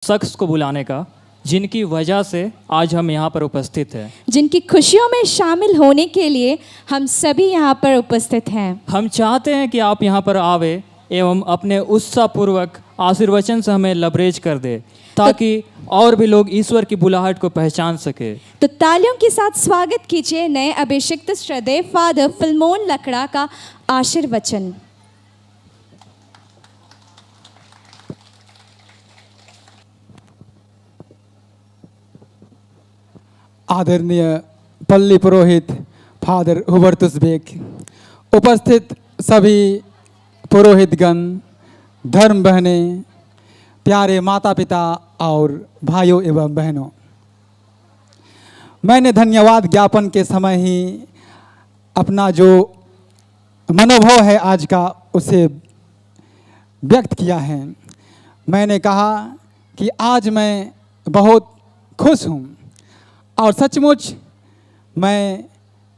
शख्स को बुलाने का जिनकी वजह से आज हम यहाँ पर उपस्थित हैं, जिनकी खुशियों में शामिल होने के लिए हम सभी यहाँ पर उपस्थित हैं। हम चाहते हैं कि आप यहाँ पर आवे एवं अपने उत्साहपूर्वक आशीर्वचन से हमें लबरेज कर दे ताकि और भी लोग ईश्वर की बुलाहट को पहचान सके। तो तालियों के साथ स्वागत कीजिए नए अभिषिक्त श्रद्धेय फादर फिल्मोन लकड़ा का आशीर्वचन। आदरणीय पल्ली पुरोहित फादर हुबर्टुस बेक, उपस्थित सभी पुरोहितगण, धर्म बहनें, प्यारे माता पिता और भाइयों एवं बहनों, मैंने धन्यवाद ज्ञापन के समय ही अपना जो मनोभाव है आज का उसे व्यक्त किया है। मैंने कहा कि आज मैं बहुत खुश हूँ और सचमुच मैं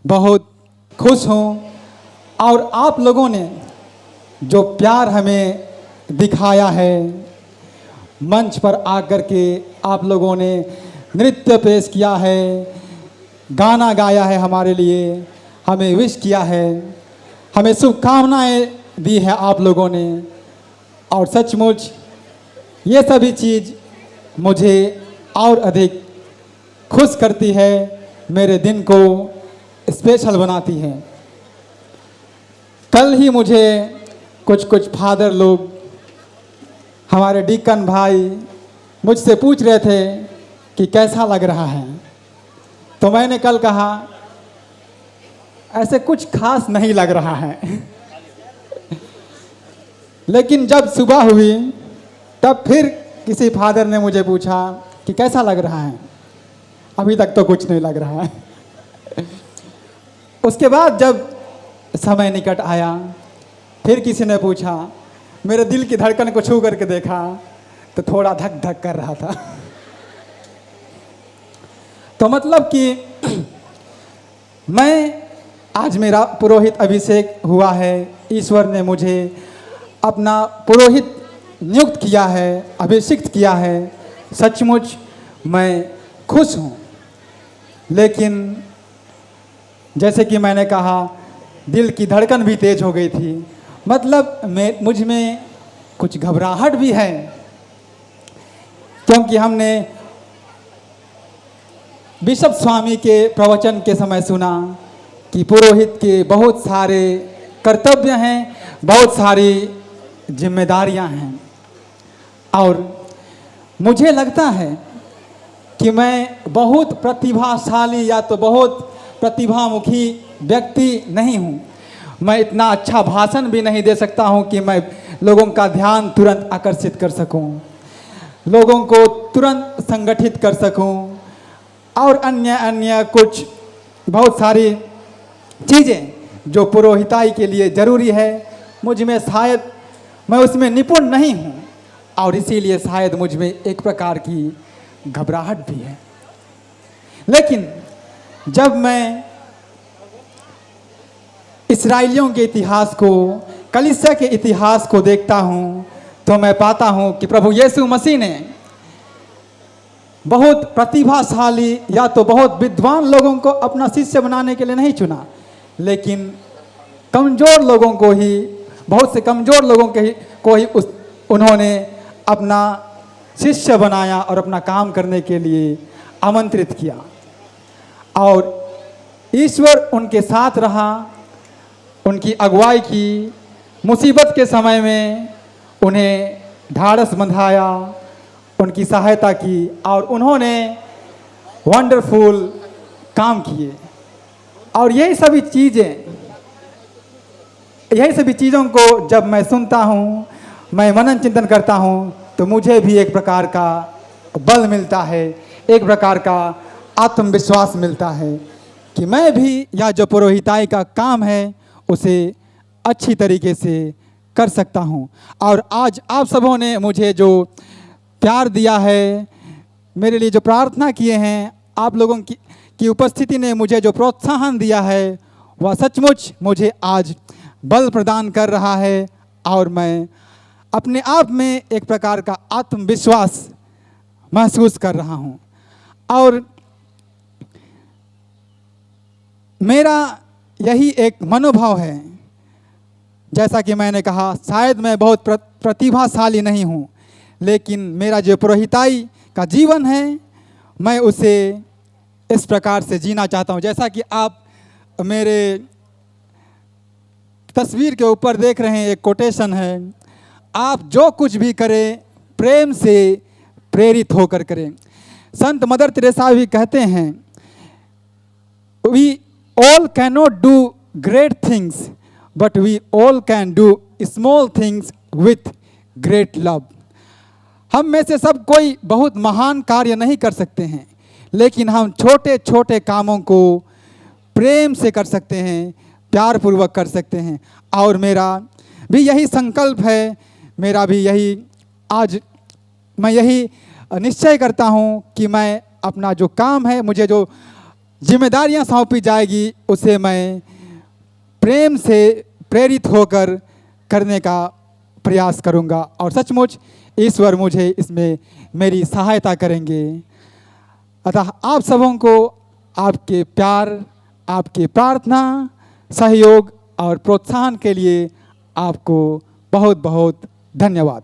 बहुत खुश हूँ। और आप लोगों ने जो प्यार हमें दिखाया है, मंच पर आकर के आप लोगों ने नृत्य पेश किया है, गाना गाया है, हमारे लिए हमें विश किया है, हमें शुभकामनाएं दी है आप लोगों ने। और सचमुच ये सभी चीज़ मुझे और अधिक खुश करती है, मेरे दिन को स्पेशल बनाती है। कल ही मुझे कुछ फादर लोग, हमारे डीकन भाई मुझसे पूछ रहे थे कि कैसा लग रहा है, तो मैंने कल कहा ऐसे कुछ खास नहीं लग रहा है। लेकिन जब सुबह हुई तब फिर किसी फादर ने मुझे पूछा कि कैसा लग रहा है, अभी तक तो कुछ नहीं लग रहा है। उसके बाद जब समय निकट आया फिर किसी ने पूछा, मेरे दिल की धड़कन को छू करके देखा तो थोड़ा धक धक कर रहा था। तो मतलब कि मैं आज मेरा पुरोहित अभिषेक हुआ है, ईश्वर ने मुझे अपना पुरोहित नियुक्त किया है, अभिषिक्त किया है। सचमुच मैं खुश हूँ। लेकिन जैसे कि मैंने कहा, दिल की धड़कन भी तेज हो गई थी। मतलब मुझ में कुछ घबराहट भी है, क्योंकि हमने बिशप स्वामी के प्रवचन के समय सुना कि पुरोहित के बहुत सारे कर्तव्य हैं, बहुत सारी जिम्मेदारियां हैं। और मुझे लगता है कि मैं बहुत प्रतिभाशाली या तो बहुत प्रतिभामुखी व्यक्ति नहीं हूँ। मैं इतना अच्छा भाषण भी नहीं दे सकता हूँ कि मैं लोगों का ध्यान तुरंत आकर्षित कर सकूँ, लोगों को तुरंत संगठित कर सकूँ, और अन्य कुछ बहुत सारी चीज़ें जो पुरोहिताई के लिए ज़रूरी है, मुझ में शायद मैं उसमें निपुण नहीं हूँ। और इसीलिए शायद मुझ में एक प्रकार की घबराहट भी है। लेकिन जब मैं इस्राएलियों के इतिहास को, कलीसिया के इतिहास को देखता हूँ तो मैं पाता हूँ कि प्रभु यीशु मसीह ने बहुत प्रतिभाशाली या तो बहुत विद्वान लोगों को अपना शिष्य बनाने के लिए नहीं चुना, लेकिन कमज़ोर लोगों को ही, बहुत से कमज़ोर लोगों को ही उन्होंने अपना शिष्य बनाया और अपना काम करने के लिए आमंत्रित किया। और ईश्वर उनके साथ रहा, उनकी अगुवाई की, मुसीबत के समय में उन्हें ढाढ़स बंधाया, उनकी सहायता की, और उन्होंने वंडरफुल काम किए। और यही सभी चीज़ों को जब मैं सुनता हूँ, मैं मनन चिंतन करता हूँ, तो मुझे भी एक प्रकार का बल मिलता है, एक प्रकार का आत्मविश्वास मिलता है कि मैं भी यह जो पुरोहिताई का काम है उसे अच्छी तरीके से कर सकता हूँ। और आज आप सबों ने मुझे जो प्यार दिया है, मेरे लिए जो प्रार्थना किए हैं, आप लोगों की उपस्थिति ने मुझे जो प्रोत्साहन दिया है, वह सचमुच मुझे आज बल प्रदान कर रहा है। और मैं अपने आप में एक प्रकार का आत्मविश्वास महसूस कर रहा हूँ। और मेरा यही एक मनोभाव है, जैसा कि मैंने कहा, शायद मैं बहुत प्रतिभाशाली नहीं हूँ, लेकिन मेरा जो पुरोहिताई का जीवन है मैं उसे इस प्रकार से जीना चाहता हूँ। जैसा कि आप मेरे तस्वीर के ऊपर देख रहे हैं, एक कोटेशन है, आप जो कुछ भी करें प्रेम से प्रेरित होकर करें। संत मदर तेरेसा भी कहते हैं, we all can not do great things but we all can do small things with great love. हम में से सब कोई बहुत महान कार्य नहीं कर सकते हैं, लेकिन हम छोटे छोटे कामों को प्रेम से कर सकते हैं, प्यार पूर्वक कर सकते हैं। और मेरा भी यही संकल्प है, मेरा भी यही, आज मैं यही निश्चय करता हूँ कि मैं अपना जो काम है, मुझे जो जिम्मेदारियाँ सौंपी जाएगी, उसे मैं प्रेम से प्रेरित होकर करने का प्रयास करूँगा। और सचमुच ईश्वर मुझे इसमें मेरी सहायता करेंगे। अतः आप सबों को आपके प्यार, आपके प्रार्थना, सहयोग और प्रोत्साहन के लिए आपको बहुत बहुत धन्यवाद।